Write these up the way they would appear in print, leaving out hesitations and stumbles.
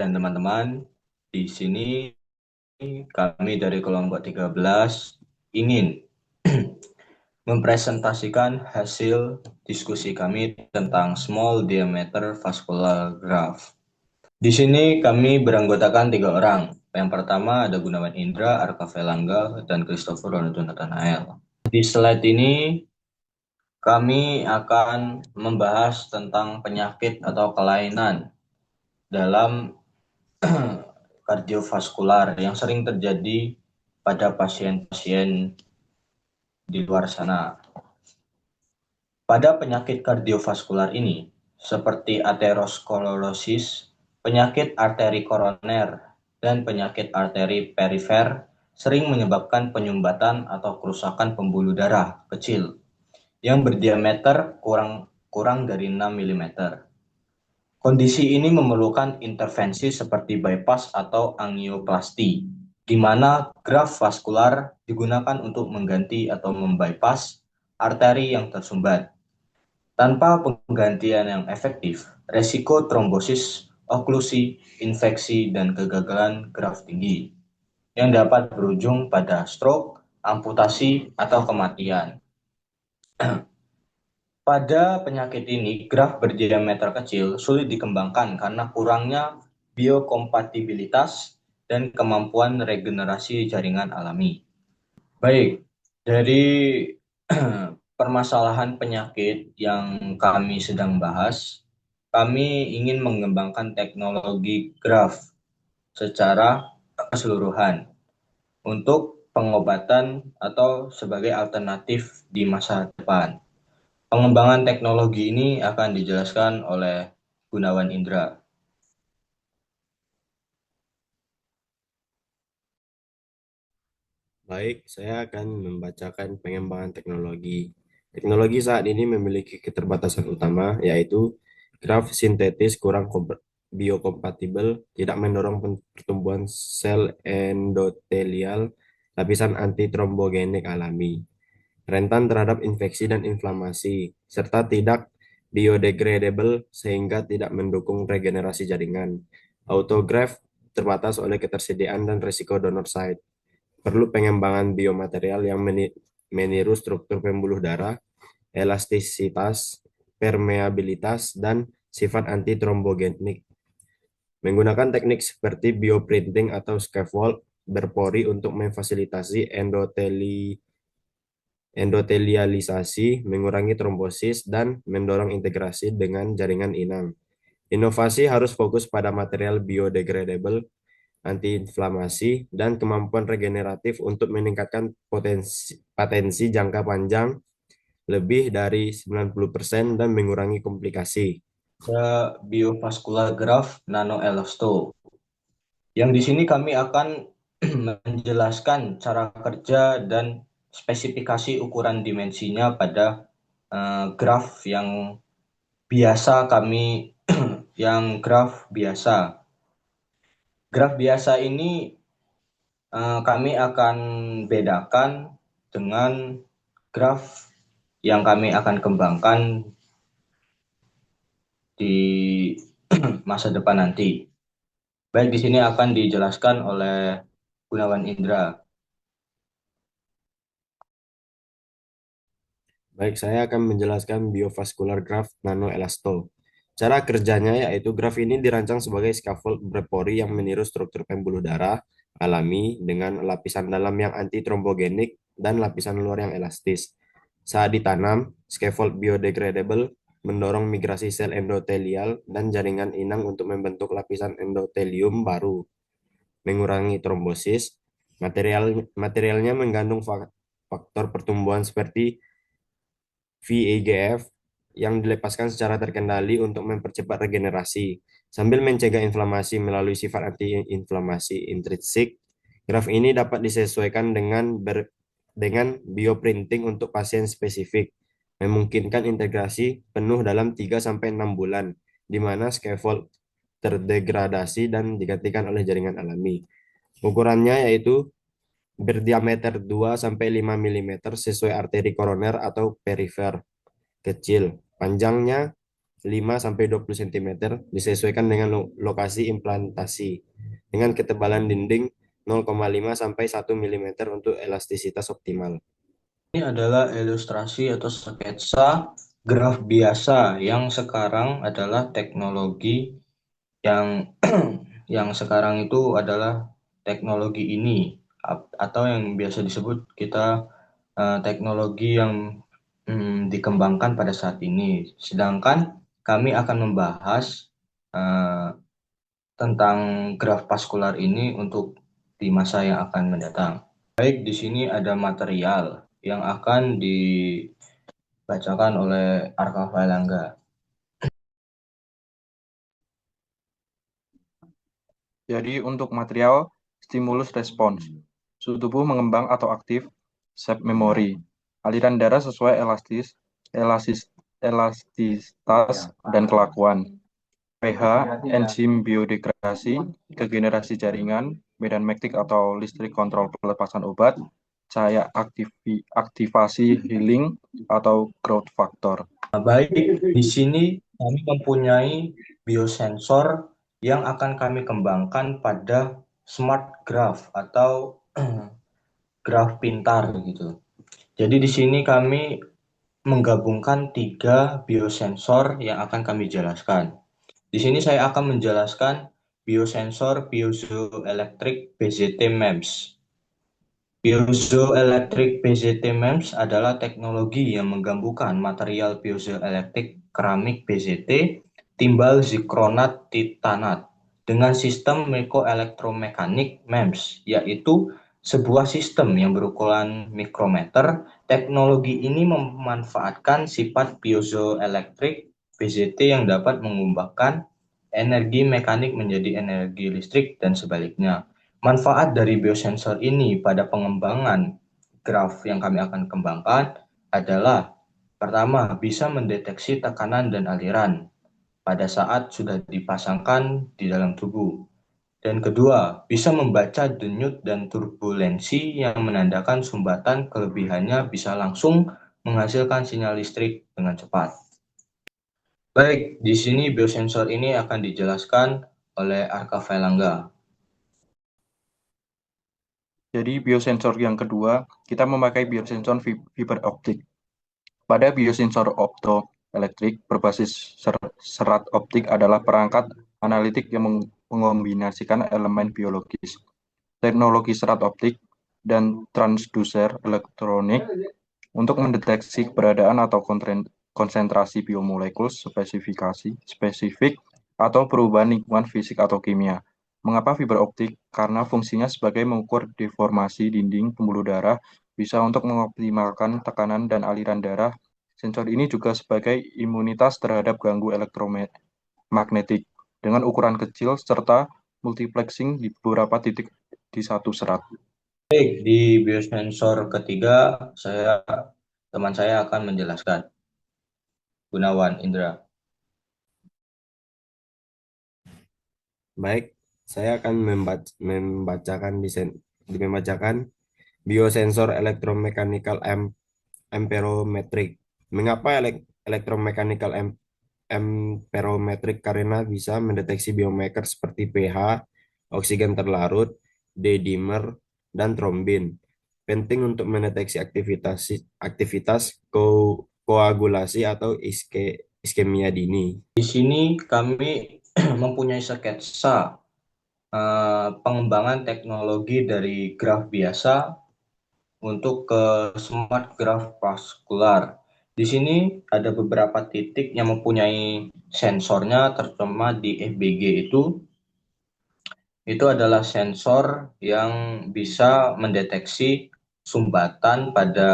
dan teman-teman. Di sini kami dari kelompok 13 ingin mempresentasikan hasil diskusi kami tentang small diameter vascular graft. Di sini kami beranggotakan 3 orang. Yang pertama ada Gunawan Indra, Arka Velangga, dan Christopher Ronaldo Nathanael. Di slide ini kami akan membahas tentang penyakit atau kelainan dalam kardiovaskular yang sering terjadi pada pasien-pasien di luar sana. Pada penyakit kardiovaskular ini, seperti aterosklerosis, penyakit arteri koroner, dan penyakit arteri perifer, sering menyebabkan penyumbatan atau kerusakan pembuluh darah kecil yang berdiameter kurang dari 6 mm. Kondisi ini memerlukan intervensi seperti bypass atau angioplasti, di mana graft vaskular digunakan untuk mengganti atau membypass arteri yang tersumbat. Tanpa penggantian yang efektif, resiko trombosis, oklusi, infeksi, dan kegagalan graft tinggi, yang dapat berujung pada stroke, amputasi, atau kematian. Pada penyakit ini, graf berdiameter kecil sulit dikembangkan karena kurangnya biokompatibilitas dan kemampuan regenerasi jaringan alami. Baik, dari permasalahan penyakit yang kami sedang bahas, kami ingin mengembangkan teknologi graf secara keseluruhan untuk pengobatan atau sebagai alternatif di masa depan. Pengembangan teknologi ini akan dijelaskan oleh Gunawan Indra. Baik, saya akan membacakan pengembangan teknologi. Teknologi saat ini memiliki keterbatasan utama, yaitu graf sintetis kurang biokompatibel, tidak mendorong pertumbuhan sel endotelial, lapisan antitrombogenik alami, rentan terhadap infeksi dan inflamasi, serta tidak biodegradable sehingga tidak mendukung regenerasi jaringan. Autograft terbatas oleh ketersediaan dan risiko donor site. Perlu pengembangan biomaterial yang meniru struktur pembuluh darah, elastisitas, permeabilitas, dan sifat antitrombogenik. Menggunakan teknik seperti bioprinting atau scaffold berpori untuk memfasilitasi endotelialisasi, mengurangi trombosis, dan mendorong integrasi dengan jaringan inang. Inovasi harus fokus pada material biodegradable, antiinflamasi, dan kemampuan regeneratif untuk meningkatkan potensi jangka panjang lebih dari 90% dan mengurangi komplikasi. Biovascular graft nanoelasto. Yang di sini kami akan menjelaskan cara kerja dan spesifikasi ukuran dimensinya pada graf yang biasa kami yang graf biasa. Graf biasa ini kami akan bedakan dengan graf yang kami akan kembangkan di masa depan nanti. Baik, di sini akan dijelaskan oleh Gunawan Indra. Baik, saya akan menjelaskan biovascular graft nanoelasto. Cara kerjanya yaitu graf ini dirancang sebagai scaffold berpori yang meniru struktur pembuluh darah alami dengan lapisan dalam yang antitrombogenik dan lapisan luar yang elastis. Saat ditanam, scaffold biodegradable mendorong migrasi sel endotelial dan jaringan inang untuk membentuk lapisan endotelium baru, mengurangi trombosis. Materialnya mengandung faktor pertumbuhan seperti VEGF yang dilepaskan secara terkendali untuk mempercepat regenerasi, sambil mencegah inflamasi melalui sifat antiinflamasi intrinsik. Graf ini dapat disesuaikan dengan bioprinting untuk pasien spesifik, memungkinkan integrasi penuh dalam 3-6 bulan, di mana scaffold terdegradasi dan digantikan oleh jaringan alami. Ukurannya yaitu berdiameter 2-5 mm sesuai arteri koroner atau perifer kecil. Panjangnya 5-20 cm disesuaikan dengan lokasi implantasi dengan ketebalan dinding 0,5-1 mm untuk elastisitas optimal. Ini adalah ilustrasi atau sketsa graf biasa yang sekarang adalah teknologi yang yang sekarang itu adalah teknologi ini atau yang biasa disebut kita teknologi yang dikembangkan pada saat ini. Sedangkan kami akan membahas eh, tentang graf vaskular ini untuk di masa yang akan mendatang. Baik, di sini ada material yang akan dibacakan oleh Arka Failangga. Jadi untuk material stimulus respons, suhu tubuh mengembang atau aktif, shape memory, aliran darah sesuai elastisitas dan kelakuan, pH, enzim biodegradasi, regenerasi jaringan, medan magnetik atau listrik kontrol pelepasan obat, cahaya aktivasi healing atau growth factor. Baik, di sini kami mempunyai biosensor yang akan kami kembangkan pada smart graph atau graf pintar gitu. Jadi di sini kami menggabungkan 3 biosensor yang akan kami jelaskan. Di sini saya akan menjelaskan biosensor piezoelectric BZT MEMS. Piezoelectric BZT MEMS adalah teknologi yang menggabungkan material piezoelektrik keramik BZT timbal zikronat titanat dengan sistem mikroelektromekanik MEMS, yaitu sebuah sistem yang berukuran mikrometer. Teknologi ini memanfaatkan sifat piezoelektrik BZT yang dapat mengubahkan energi mekanik menjadi energi listrik dan sebaliknya. Manfaat dari biosensor ini pada pengembangan graf yang kami akan kembangkan adalah pertama, bisa mendeteksi tekanan dan aliran pada saat sudah dipasangkan di dalam tubuh. Dan kedua, bisa membaca denyut dan turbulensi yang menandakan sumbatan kelebihannya bisa langsung menghasilkan sinyal listrik dengan cepat. Baik, di sini biosensor ini akan dijelaskan oleh Arka Failangga. Jadi biosensor yang kedua, kita memakai biosensor fiber optik. Pada biosensor optoelektrik berbasis serat optik adalah perangkat analitik yang mengombinasikan elemen biologis, teknologi serat optik, dan transducer elektronik untuk mendeteksi keberadaan atau konsentrasi biomolekul spesifik atau perubahan lingkungan fisik atau kimia. Mengapa fiber optik? Karena fungsinya sebagai mengukur deformasi dinding pembuluh darah, bisa untuk mengoptimalkan tekanan dan aliran darah. Sensor ini juga sebagai imunitas terhadap ganggu elektromagnetik dengan ukuran kecil serta multiplexing di beberapa titik di satu serat. Baik, di biosensor ketiga, teman saya akan menjelaskan. Gunawan Indra. Baik, saya akan membacakan biosensor elektromechanical amperometric. Mengapa elektromechanical amperometric? Karena bisa mendeteksi biomarker seperti pH, oksigen terlarut, D-dimer, dan trombin. Penting untuk mendeteksi aktivitas koagulasi atau iskemia dini. Di sini kami mempunyai sketsa pengembangan teknologi dari graf biasa untuk ke smart graf vaskular. Di sini ada beberapa titik yang mempunyai sensornya, terutama di FBG itu adalah sensor yang bisa mendeteksi sumbatan pada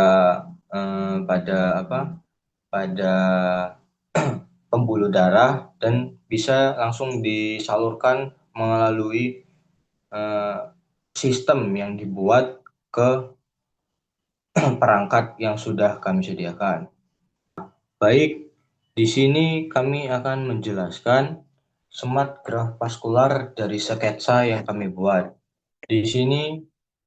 pembuluh darah dan bisa langsung disalurkan melalui eh, sistem yang dibuat ke perangkat yang sudah kami sediakan. Baik, di sini kami akan menjelaskan smart graf vaskular dari sketsa yang kami buat. Di sini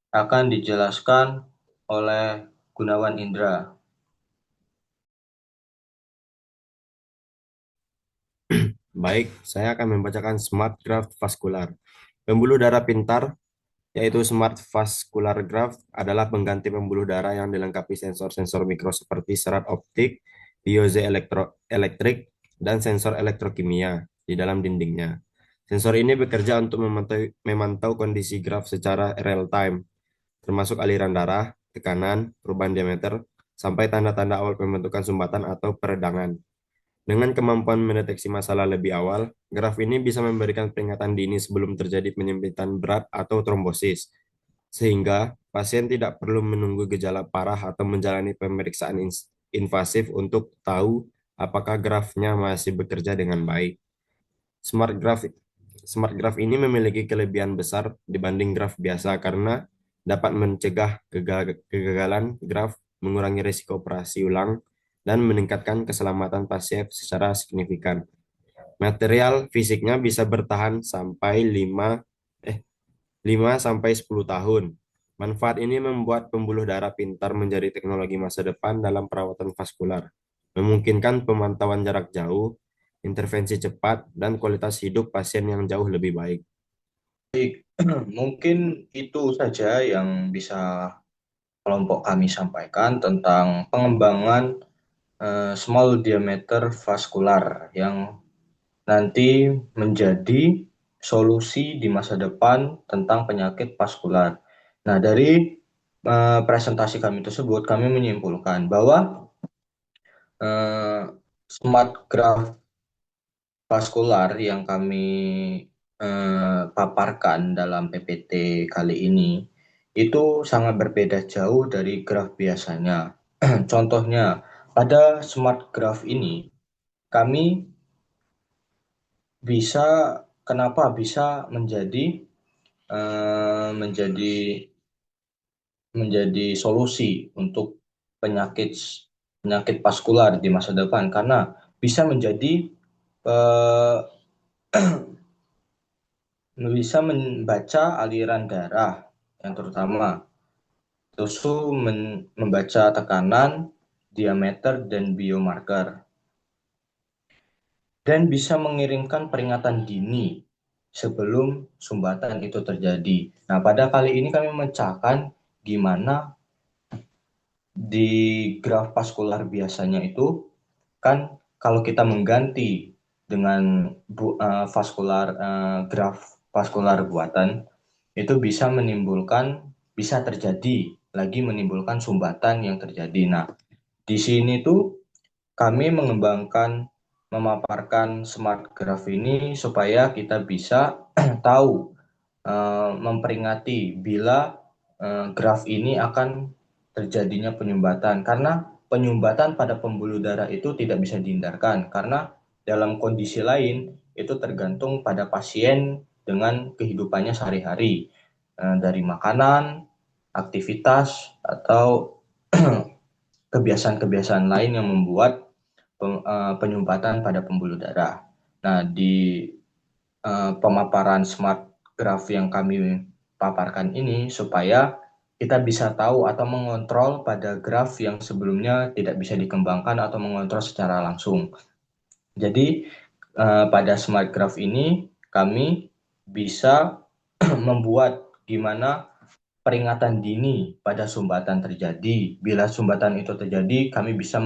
akan dijelaskan oleh Gunawan Indra. Baik, saya akan membacakan Smart Graph Vascular. Pembuluh darah pintar, yaitu Smart Vascular Graph, adalah pengganti pembuluh darah yang dilengkapi sensor-sensor mikro seperti serat optik, piezoelektrik, dan sensor elektrokimia di dalam dindingnya. Sensor ini bekerja untuk memantau kondisi graf secara real-time, termasuk aliran darah, tekanan, perubahan diameter, sampai tanda-tanda awal pembentukan sumbatan atau peredangan. Dengan kemampuan mendeteksi masalah lebih awal, graf ini bisa memberikan peringatan dini sebelum terjadi penyempitan berat atau trombosis, sehingga pasien tidak perlu menunggu gejala parah atau menjalani pemeriksaan invasif untuk tahu apakah grafnya masih bekerja dengan baik. Smart Graph Smart Graph ini memiliki kelebihan besar dibanding graf biasa karena dapat mencegah kegagalan graf, mengurangi risiko operasi ulang, dan meningkatkan keselamatan pasien secara signifikan. Material fisiknya bisa bertahan sampai 5 sampai 10 tahun. Manfaat ini membuat pembuluh darah pintar menjadi teknologi masa depan dalam perawatan vaskular, memungkinkan pemantauan jarak jauh, intervensi cepat, dan kualitas hidup pasien yang jauh lebih baik. Mungkin itu saja yang bisa kelompok kami sampaikan tentang pengembangan small diameter vascular yang nanti menjadi solusi di masa depan tentang penyakit vaskular. Nah, dari presentasi kami tersebut, kami menyimpulkan bahwa smart graph vaskular yang kami paparkan dalam PPT kali ini itu sangat berbeda jauh dari graf biasanya. Contohnya, pada smart graph ini kami kenapa bisa menjadi solusi untuk penyakit vaskular di masa depan, karena bisa bisa membaca aliran darah yang terutama, terus membaca tekanan, diameter, dan biomarker, dan bisa mengirimkan peringatan dini sebelum sumbatan itu terjadi. Nah, pada kali ini kami memecahkan gimana di graf vaskular biasanya itu kan kalau kita mengganti dengan graf vaskular buatan itu bisa terjadi lagi menimbulkan sumbatan yang terjadi. Nah, di sini tuh kami memaparkan smart graph ini supaya kita bisa tahu memperingati bila graf ini akan terjadinya penyumbatan, karena penyumbatan pada pembuluh darah itu tidak bisa dihindarkan karena dalam kondisi lain itu tergantung pada pasien dengan kehidupannya sehari-hari, dari makanan, aktivitas, atau kebiasaan-kebiasaan lain yang membuat penyumbatan pada pembuluh darah. Nah, di pemaparan smart graph yang kami paparkan ini supaya kita bisa tahu atau mengontrol pada graf yang sebelumnya tidak bisa dikembangkan atau mengontrol secara langsung. Jadi pada smart graph ini kami bisa membuat gimana peringatan dini pada sumbatan terjadi. Bila sumbatan itu terjadi, kami bisa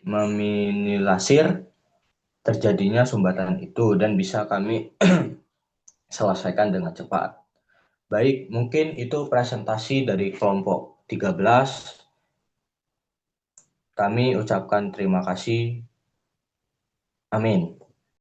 meminilasir terjadinya sumbatan itu dan bisa kami selesaikan dengan cepat. Baik, mungkin itu presentasi dari kelompok 13. Kami ucapkan terima kasih. Amin.